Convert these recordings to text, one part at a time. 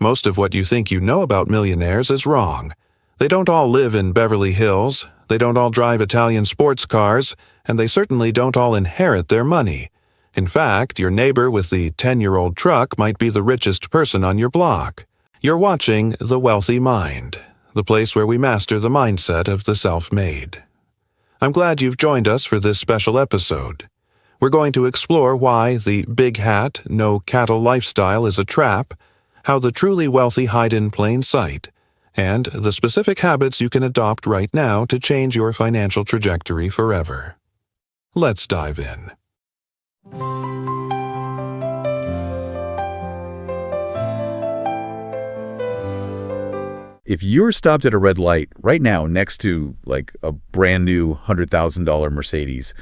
Most of what you think you know about millionaires is wrong. They don't all live in Beverly Hills, they don't all drive Italian sports cars, and they certainly don't all inherit their money. In fact, your neighbor with the 10-year-old truck might be the richest person on your block. You're watching The Wealthy Mind, the place where we master the mindset of the self-made. I'm glad you've joined us for this special episode. We're going to explore why the big hat, no cattle lifestyle is a trap, how the truly wealthy hide in plain sight, and the specific habits you can adopt right now to change your financial trajectory forever. Let's dive in. If you're stopped at a red light right now next to like a brand new $100,000 Mercedes,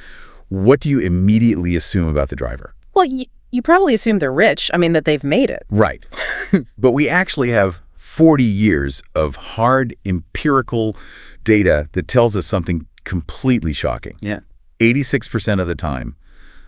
what do you immediately assume about the driver? Well, you probably assume they're rich. I mean, that they've made it. Right. But we actually have 40 years of hard empirical data that tells us something completely shocking. Yeah. 86% of the time,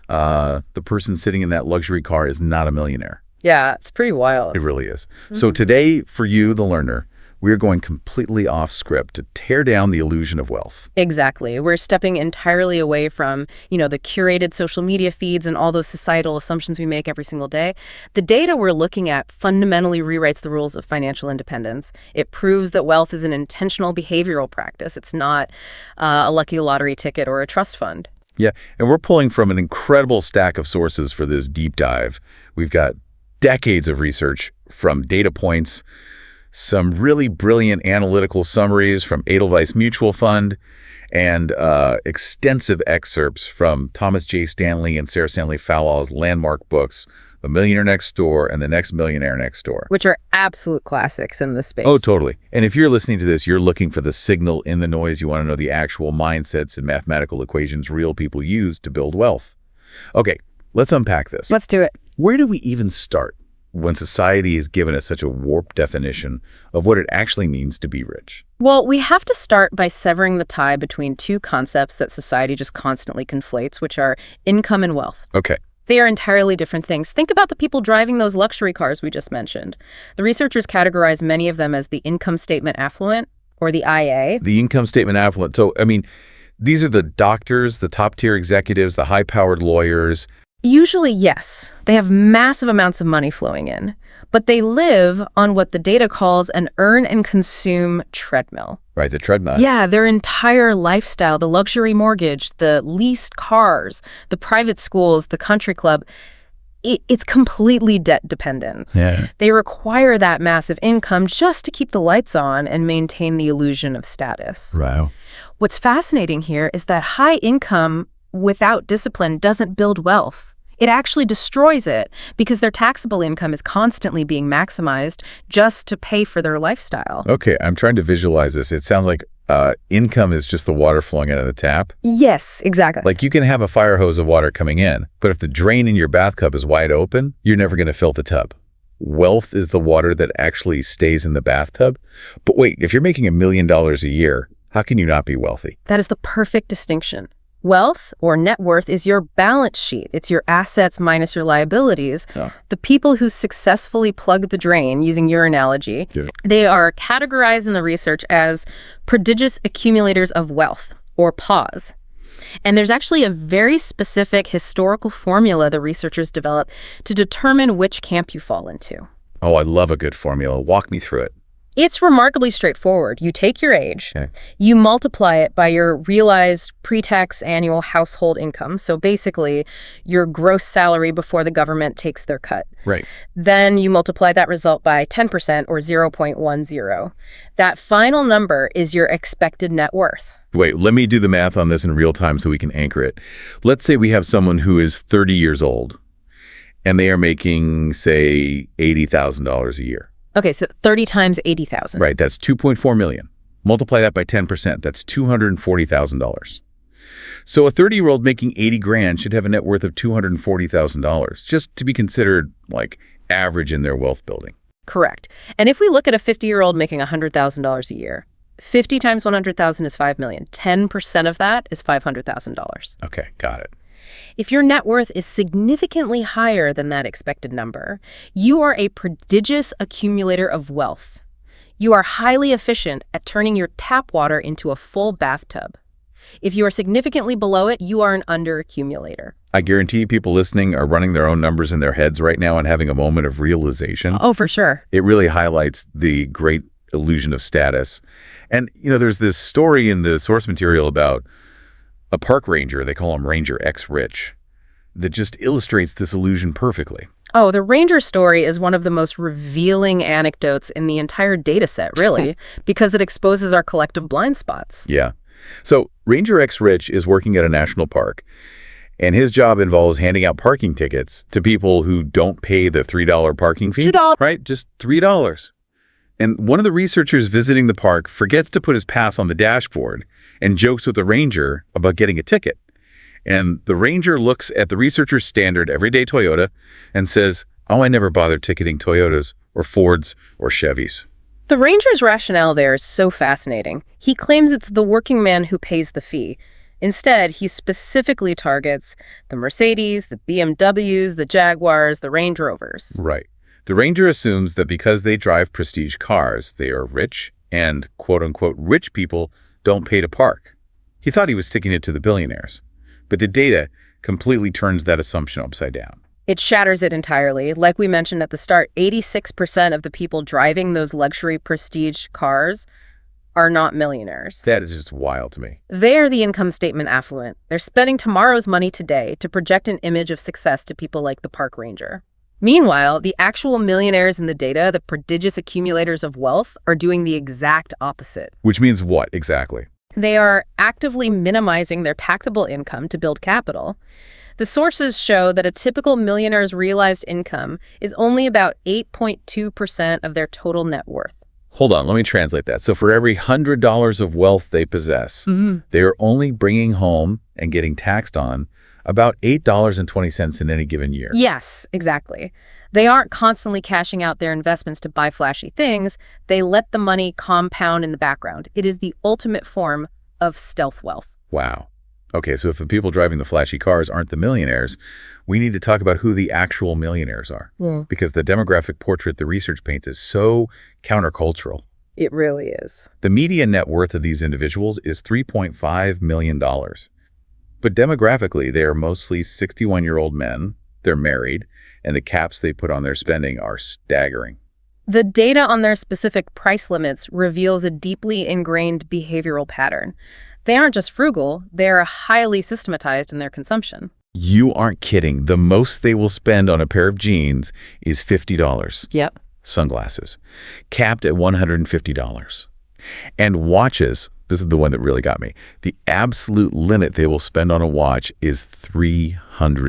the person sitting in that luxury car is not a millionaire. Yeah, it's pretty wild. It really is. So today, for you, the learner, we're going completely off script to tear down the illusion of wealth. Exactly. We're stepping entirely away from, the curated social media feeds and all those societal assumptions we make every single day. The data we're looking at fundamentally rewrites the rules of financial independence. It proves that wealth is an intentional behavioral practice. It's not a lucky lottery ticket or a trust fund. Yeah, and we're pulling from an incredible stack of sources for this deep dive. We've got decades of research from data points, some really brilliant analytical summaries from Edelweiss Mutual Fund, and extensive excerpts from Thomas J. Stanley and Sarah Stanley Fowler's landmark books, The Millionaire Next Door and The Next Millionaire Next Door. Which are absolute classics in this space. Oh, totally. And if you're listening to this, you're looking for the signal in the noise. You want to know the actual mindsets and mathematical equations real people use to build wealth. Okay, let's unpack this. Let's do it. Where do we even start when society has given us such a warped definition of what it actually means to be rich? Well, we have to start by severing the tie between two concepts that society just constantly conflates, which are income and wealth. Okay. They are entirely different things. Think about the people driving those luxury cars we just mentioned. The researchers categorize many of them as the income statement affluent, or the IA. The income statement affluent. So, these are the doctors, the top-tier executives, the high-powered lawyers. Usually, yes. They have massive amounts of money flowing in, but they live on what the data calls an earn and consume treadmill. Right, the treadmill. Yeah, their entire lifestyle, the luxury mortgage, the leased cars, the private schools, the country club, it's completely debt dependent. Yeah. They require that massive income just to keep the lights on and maintain the illusion of status. Wow. What's fascinating here is that high income without discipline doesn't build wealth. It actually destroys it because their taxable income is constantly being maximized just to pay for their lifestyle. Okay, I'm trying to visualize this. It sounds like income is just the water flowing out of the tap. Yes, exactly. Like you can have a fire hose of water coming in, but if the drain in your bathtub is wide open, you're never going to fill the tub. Wealth is the water that actually stays in the bathtub. But wait, if you're making $1 million a year, how can you not be wealthy? That is the perfect distinction. Wealth, or net worth, is your balance sheet. It's your assets minus your liabilities. Oh. The people who successfully plug the drain, using your analogy, they are categorized in the research as prodigious accumulators of wealth, or PAWS. And there's actually a very specific historical formula the researchers developed to determine which camp you fall into. Oh, I love a good formula. Walk me through it. It's remarkably straightforward. You take your age, Okay. you multiply it by your realized pre-tax annual household income, so basically your gross salary before the government takes their cut. Right. Then you multiply that result by 10% or 0.10. That final number is your expected net worth. Wait, let me do the math on this in real time so we can anchor it. Let's say we have someone who is 30 years old and they are making, say, $80,000 a year. Okay, so 30 times 80,000. Right, that's 2.4 million. Multiply that by 10%, that's $240,000. So a 30-year-old making 80 grand should have a net worth of $240,000, just to be considered like average in their wealth building. Correct. And if we look at a 50-year-old making $100,000 a year, 50 times 100,000 is 5 million. 10% of that is $500,000. Okay, got it. If your net worth is significantly higher than that expected number, you are a prodigious accumulator of wealth. You are highly efficient at turning your tap water into a full bathtub. If you are significantly below it, you are an underaccumulator. I guarantee people listening are running their own numbers in their heads right now and having a moment of realization. Oh, for sure. It really highlights the great illusion of status. And, there's this story in the source material about a park ranger, they call him Ranger X Rich, that just illustrates this illusion perfectly. Oh, the ranger story is one of the most revealing anecdotes in the entire data set, really, because it exposes our collective blind spots. Yeah. So Ranger X Rich is working at a national park, and his job involves handing out parking tickets to people who don't pay the $3 parking fee. $2. Right? Just $3. And one of the researchers visiting the park forgets to put his pass on the dashboard and jokes with the ranger about getting a ticket. And the ranger looks at the researcher's standard everyday Toyota and says, "Oh, I never bother ticketing Toyotas or Fords or Chevys." The ranger's rationale there is so fascinating. He claims it's the working man who pays the fee. Instead, he specifically targets the Mercedes, the BMWs, the Jaguars, the Range Rovers. Right. The ranger assumes that because they drive prestige cars, they are rich, and quote-unquote rich people don't pay to park. He thought he was sticking it to the billionaires. But the data completely turns that assumption upside down. It shatters it entirely. Like we mentioned at the start, 86% of the people driving those luxury prestige cars are not millionaires. That is just wild to me. They are the income statement affluent. They're spending tomorrow's money today to project an image of success to people like the park ranger. Meanwhile, the actual millionaires in the data, the prodigious accumulators of wealth, are doing the exact opposite. Which means what exactly? They are actively minimizing their taxable income to build capital. The sources show that a typical millionaire's realized income is only about 8.2% of their total net worth. Hold on, let me translate that. So for every $100 of wealth they possess, they are only bringing home and getting taxed on about $8.20 in any given year. Yes, exactly. They aren't constantly cashing out their investments to buy flashy things. They let the money compound in the background. It is the ultimate form of stealth wealth. Wow. Okay, so if the people driving the flashy cars aren't the millionaires, we need to talk about who the actual millionaires are. Yeah. Because the demographic portrait the research paints is so countercultural. It really is. The median net worth of these individuals is $3.5 million. But demographically, they are mostly 61-year-old men, they're married, and the caps they put on their spending are staggering. The data on their specific price limits reveals a deeply ingrained behavioral pattern. They aren't just frugal, they are highly systematized in their consumption. You aren't kidding. The most they will spend on a pair of jeans is $50. Yep. Sunglasses, capped at $150. And watches, this is the one that really got me. The absolute limit they will spend on a watch is $300.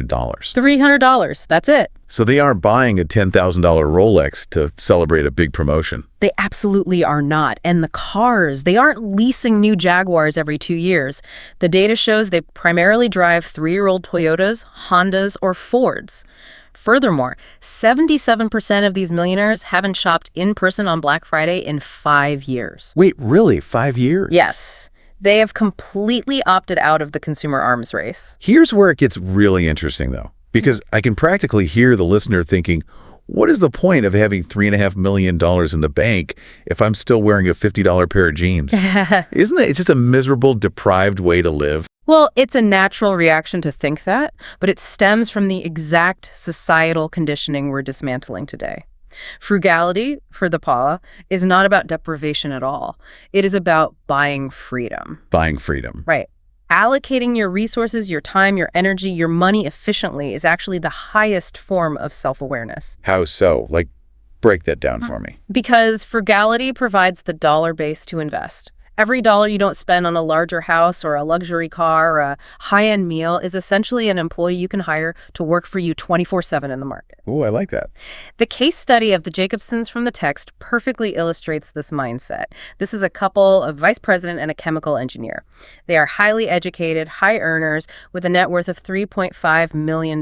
$300, that's it. So they aren't buying a $10,000 Rolex to celebrate a big promotion. They absolutely are not. And the cars, they aren't leasing new Jaguars every 2 years. The data shows they primarily drive 3-year-old Toyotas, Hondas, or Fords. Furthermore, 77% of these millionaires haven't shopped in person on Black Friday in 5 years. Wait, really? 5 years? Yes. They have completely opted out of the consumer arms race. Here's where it gets really interesting, though, because I can practically hear the listener thinking, what is the point of having $3.5 million in the bank if I'm still wearing a $50 pair of jeans? Isn't that just a miserable, deprived way to live? Well, it's a natural reaction to think that, but it stems from the exact societal conditioning we're dismantling today. Frugality, for the paw, is not about deprivation at all. It is about buying freedom. Buying freedom. Right. Allocating your resources, your time, your energy, your money efficiently is actually the highest form of self-awareness. How so? Like, break that down for me. Because frugality provides the dollar base to invest. Every dollar you don't spend on a larger house or a luxury car or a high-end meal is essentially an employee you can hire to work for you 24/7 in the market. Oh, I like that. The case study of the Jacobsons from the text perfectly illustrates this mindset. This is a couple, a vice president and a chemical engineer. They are highly educated, high earners with a net worth of $3.5 million.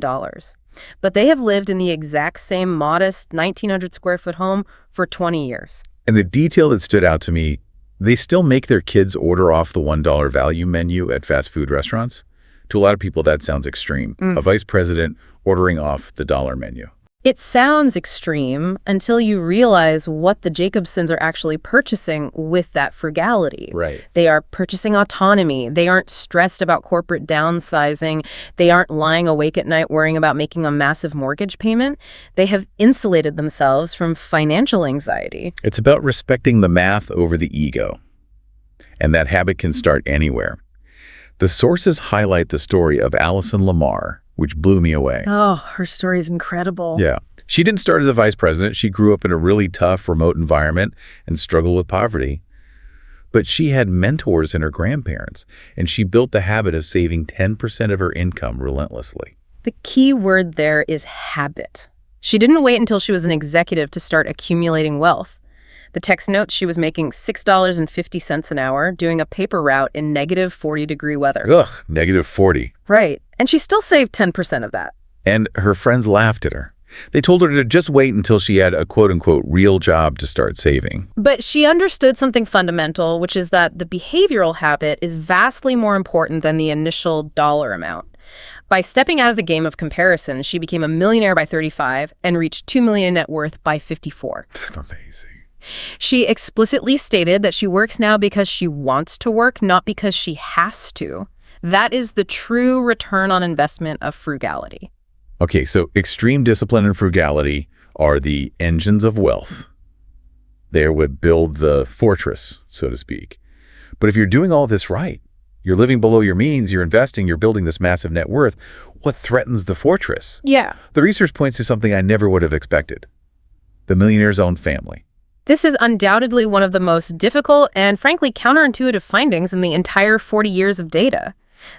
But they have lived in the exact same modest 1,900 square foot home for 20 years. And the detail that stood out to me, they still make their kids order off the $1 value menu at fast food restaurants. To a lot of people, that sounds extreme. A vice president ordering off the dollar menu. It sounds extreme until you realize what the Jacobsons are actually purchasing with that frugality. Right. They are purchasing autonomy. They aren't stressed about corporate downsizing. They aren't lying awake at night worrying about making a massive mortgage payment. They have insulated themselves from financial anxiety. It's about respecting the math over the ego. And that habit can start anywhere. The sources highlight the story of Alison Lamar, which blew me away. Oh, her story is incredible. Yeah. She didn't start as a vice president. She grew up in a really tough, remote environment and struggled with poverty. But she had mentors in her grandparents, and she built the habit of saving 10% of her income relentlessly. The key word there is habit. She didn't wait until she was an executive to start accumulating wealth. The text notes she was making $6.50 an hour doing a paper route in negative 40-degree weather. Ugh, negative 40. Right. And she still saved 10% of that. And her friends laughed at her. They told her to just wait until she had a quote-unquote real job to start saving. But she understood something fundamental, which is that the behavioral habit is vastly more important than the initial dollar amount. By stepping out of the game of comparison, she became a millionaire by 35 and reached $2 million net worth by 54. Amazing. She explicitly stated that she works now because she wants to work, not because she has to. That is the true return on investment of frugality. Okay, so extreme discipline and frugality are the engines of wealth. They would build the fortress, so to speak. But if you're doing all this right, you're living below your means, you're investing, you're building this massive net worth, what threatens the fortress? Yeah. The research points to something I never would have expected. The millionaire's own family. This is undoubtedly one of the most difficult and, frankly, counterintuitive findings in the entire 40 years of data.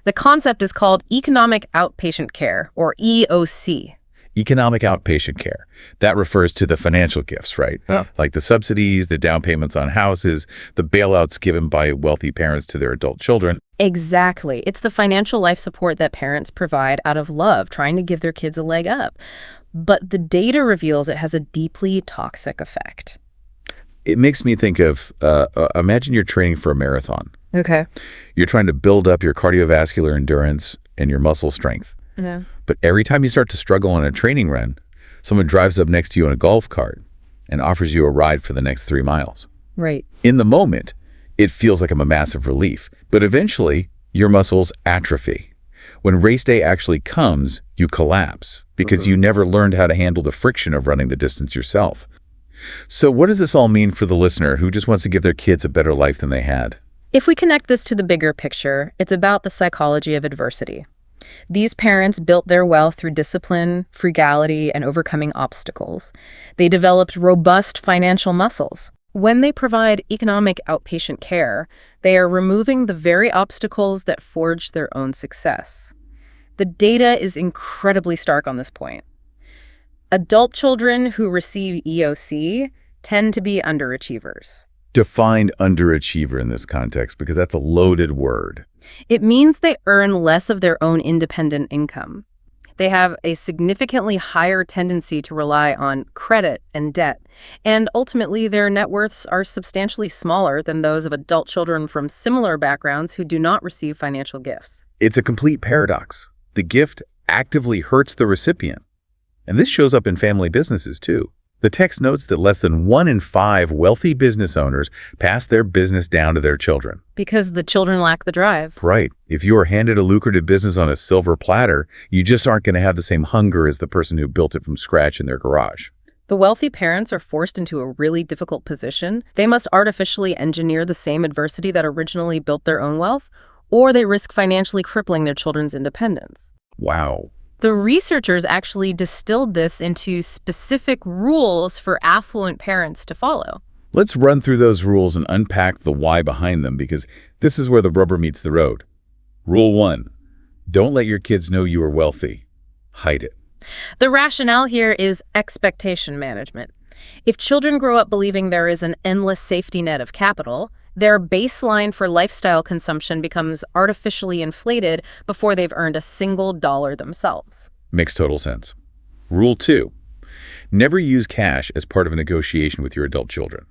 The concept is called economic outpatient care, or EOC. Economic outpatient care. That refers to the financial gifts, right? Yeah. Like the subsidies, the down payments on houses, the bailouts given by wealthy parents to their adult children. Exactly. It's the financial life support that parents provide out of love, trying to give their kids a leg up. But the data reveals it has a deeply toxic effect. It makes me think of, imagine you're training for a marathon. Okay. You're trying to build up your cardiovascular endurance and your muscle strength. Yeah. But every time you start to struggle on a training run, someone drives up next to you in a golf cart and offers you a ride for the next 3 miles. Right. In the moment, it feels like a massive relief. But eventually, your muscles atrophy. When race day actually comes, you collapse because you never learned how to handle the friction of running the distance yourself. So what does this all mean for the listener who just wants to give their kids a better life than they had? If we connect this to the bigger picture, it's about the psychology of adversity. These parents built their wealth through discipline, frugality, and overcoming obstacles. They developed robust financial muscles. When they provide economic outpatient care, they are removing the very obstacles that forged their own success. The data is incredibly stark on this point. Adult children who receive EOC tend to be underachievers. Define underachiever in this context, because that's a loaded word. It means they earn less of their own independent income. They have a significantly higher tendency to rely on credit and debt, and ultimately their net worths are substantially smaller than those of adult children from similar backgrounds who do not receive financial gifts. It's a complete paradox. The gift actively hurts the recipient. And this shows up in family businesses too. The text notes that less than 1 in 5 wealthy business owners pass their business down to their children. Because the children lack the drive. Right. If you are handed a lucrative business on a silver platter, you just aren't going to have the same hunger as the person who built it from scratch in their garage. The wealthy parents are forced into a really difficult position. They must artificially engineer the same adversity that originally built their own wealth, or they risk financially crippling their children's independence. Wow. The researchers actually distilled this into specific rules for affluent parents to follow. Let's run through those rules and unpack the why behind them, because this is where the rubber meets the road. Rule 1, don't let your kids know you are wealthy. Hide it. The rationale here is expectation management. If children grow up believing there is an endless safety net of capital, their baseline for lifestyle consumption becomes artificially inflated before they've earned a single dollar themselves. Makes total sense. Rule 2, never use cash as part of a negotiation with your adult children.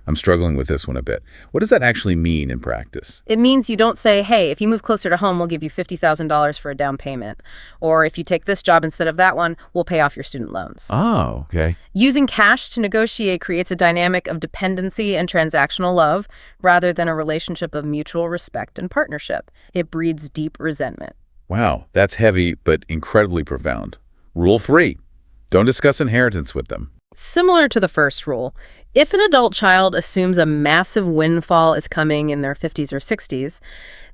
I'm struggling with this one a bit. What does that actually mean in practice? It means you don't say, hey, if you move closer to home, we'll give you $50,000 for a down payment. Or if you take this job instead of that one, we'll pay off your student loans. Oh, okay. Using cash to negotiate creates a dynamic of dependency and transactional love rather than a relationship of mutual respect and partnership. It breeds deep resentment. Wow, that's heavy but incredibly profound. Rule 3, don't discuss inheritance with them. Similar to the first rule, if an adult child assumes a massive windfall is coming in their 50s or 60s,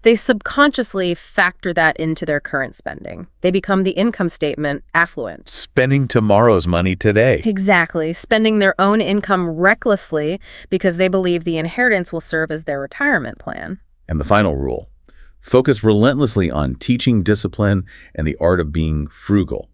they subconsciously factor that into their current spending. They become the income statement affluent. Spending tomorrow's money today. Exactly, spending their own income recklessly because they believe the inheritance will serve as their retirement plan. And the final rule, focus relentlessly on teaching discipline and the art of being frugal.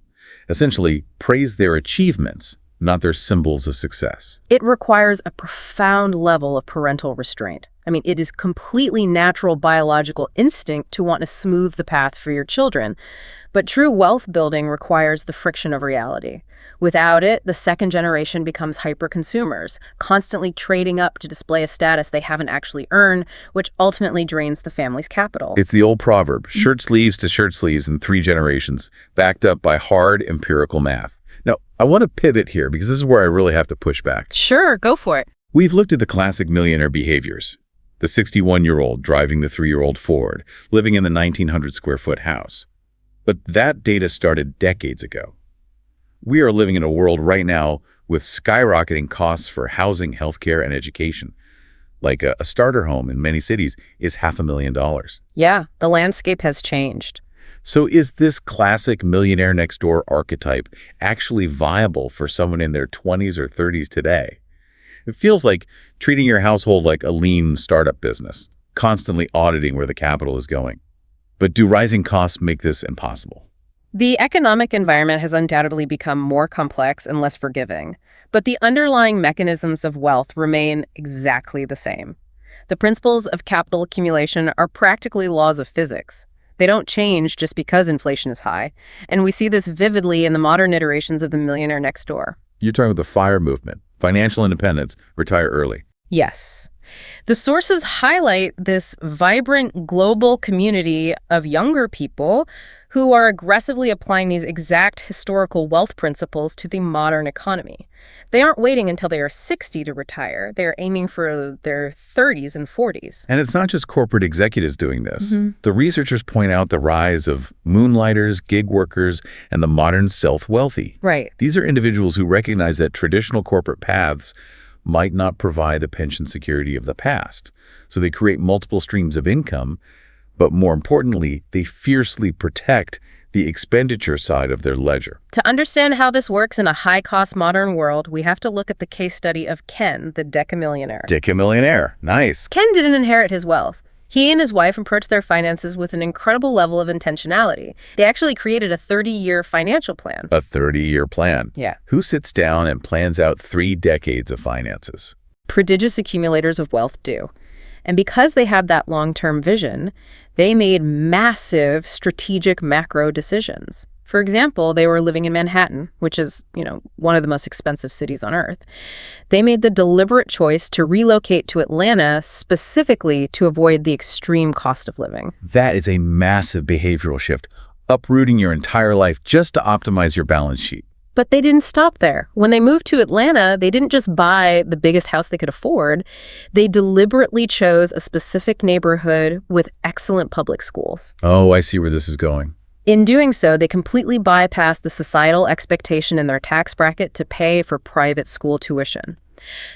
Essentially, praise their achievements, not their symbols of success. It requires a profound level of parental restraint. I mean, it is completely natural biological instinct to want to smooth the path for your children. But true wealth building requires the friction of reality. Without it, the second generation becomes hyper-consumers, constantly trading up to display a status they haven't actually earned, which ultimately drains the family's capital. It's the old proverb, shirt sleeves to shirt sleeves in 3 generations, backed up by hard empirical math. Now, I want to pivot here because this is where I really have to push back. Sure, go for it. We've looked at the classic millionaire behaviors. The 61-year-old driving the 3-year-old Ford, living in the 1,900-square-foot house. But that data started decades ago. We are living in a world right now with skyrocketing costs for housing, healthcare, and education. Like a starter home in many cities is $500,000. Yeah, the landscape has changed. So is this classic millionaire next door archetype actually viable for someone in their 20s or 30s today? It feels like treating your household like a lean startup business, constantly auditing where the capital is going. But do rising costs make this impossible? The economic environment has undoubtedly become more complex and less forgiving, but the underlying mechanisms of wealth remain exactly the same. The principles of capital accumulation are practically laws of physics. They don't change just because inflation is high, and we see this vividly in the modern iterations of the Millionaire Next Door. You're talking about the FIRE movement, financial independence, retire early. Yes. The sources highlight this vibrant global community of younger people who are aggressively applying these exact historical wealth principles to the modern economy. They aren't waiting until they are 60 to retire. They are aiming for their 30s and 40s. And it's not just corporate executives doing this. The researchers point out the rise of moonlighters, gig workers, and the modern self-wealthy. Right. These are individuals who recognize that traditional corporate paths might not provide the pension security of the past. So they create multiple streams of income, but more importantly, they fiercely protect the expenditure side of their ledger. To understand how this works in a high-cost modern world, we have to look at the case study of Ken, the decamillionaire. Decamillionaire. Nice. Ken didn't inherit his wealth. He and his wife approached their finances with an incredible level of intentionality. They actually created a 30-year financial plan. A 30-year plan. Yeah. Who sits down and plans out 3 decades of finances? Prodigious accumulators of wealth do. And because they had that long-term vision, they made massive strategic macro decisions. For example, they were living in Manhattan, which is, one of the most expensive cities on earth. They made the deliberate choice to relocate to Atlanta specifically to avoid the extreme cost of living. That is a massive behavioral shift, uprooting your entire life just to optimize your balance sheet. But they didn't stop there. When they moved to Atlanta, they didn't just buy the biggest house they could afford. They deliberately chose a specific neighborhood with excellent public schools. Oh, I see where this is going. In doing so, they completely bypassed the societal expectation in their tax bracket to pay for private school tuition.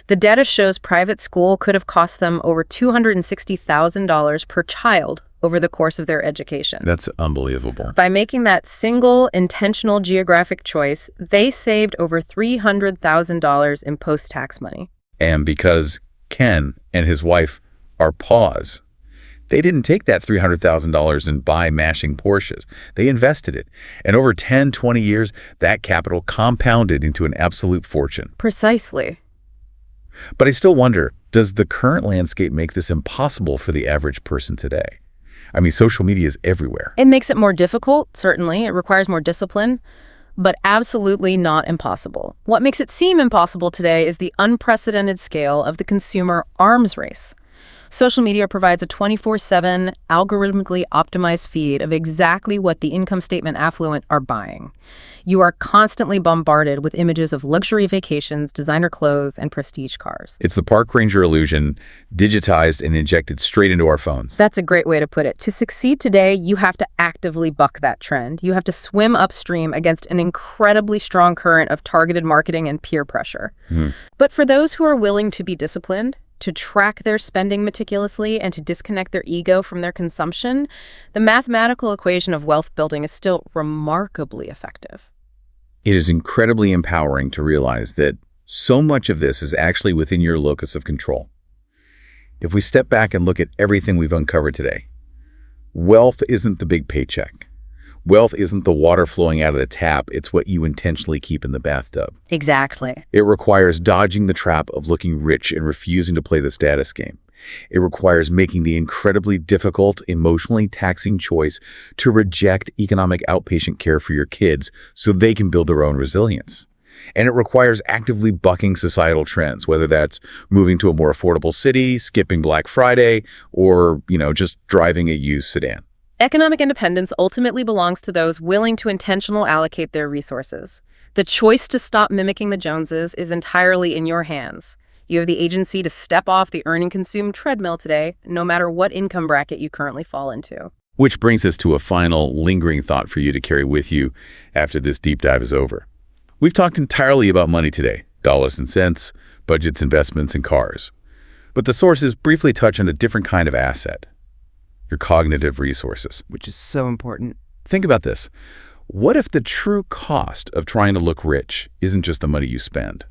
The data shows private school could have cost them over $260,000 per child over the course of their education. That's unbelievable. By making that single intentional geographic choice, they saved over $300,000 in post-tax money. And because Ken and his wife are paws, they didn't take that $300,000 and buy mashing Porsches. They invested it. And over 10, 20 years, that capital compounded into an absolute fortune. Precisely. But I still wonder, does the current landscape make this impossible for the average person today? I mean, social media is everywhere. It makes it more difficult, certainly. It requires more discipline. but absolutely not impossible. What makes it seem impossible today is the unprecedented scale of the consumer arms race. Social media provides a 24/7 algorithmically optimized feed of exactly what the income statement affluent are buying. You are constantly bombarded with images of luxury vacations, designer clothes, and prestige cars. It's the park ranger illusion, digitized and injected straight into our phones. That's a great way to put it. To succeed today, you have to actively buck that trend. You have to swim upstream against an incredibly strong current of targeted marketing and peer pressure. But for those who are willing to be disciplined, to track their spending meticulously, and to disconnect their ego from their consumption, the mathematical equation of wealth building is still remarkably effective. It is incredibly empowering to realize that so much of this is actually within your locus of control. If we step back and look at everything we've uncovered today, wealth isn't the big paycheck. Wealth isn't the water flowing out of the tap, it's what you intentionally keep in the bathtub. Exactly. It requires dodging the trap of looking rich and refusing to play the status game. It requires making the incredibly difficult, emotionally taxing choice to reject economic outpatient care for your kids so they can build their own resilience. And it requires actively bucking societal trends, whether that's moving to a more affordable city, skipping Black Friday, or, just driving a used sedan. Economic independence ultimately belongs to those willing to intentionally allocate their resources. The choice to stop mimicking the Joneses is entirely in your hands. You have the agency to step off the earn-and-consume treadmill today, no matter what income bracket you currently fall into. Which brings us to a final, lingering thought for you to carry with you after this deep dive is over. We've talked entirely about money today, dollars and cents, budgets, investments, and cars. But the sources briefly touch on a different kind of asset. Your cognitive resources. Which is so important. Think about this. What if the true cost of trying to look rich isn't just the money you spend?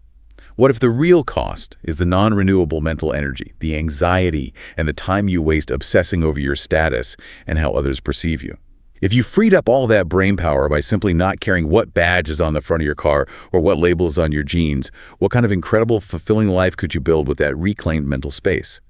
What if the real cost is the non-renewable mental energy, the anxiety, and the time you waste obsessing over your status and how others perceive you? If you freed up all that brain power by simply not caring what badge is on the front of your car or what label is on your jeans, what kind of incredible, fulfilling life could you build with that reclaimed mental space?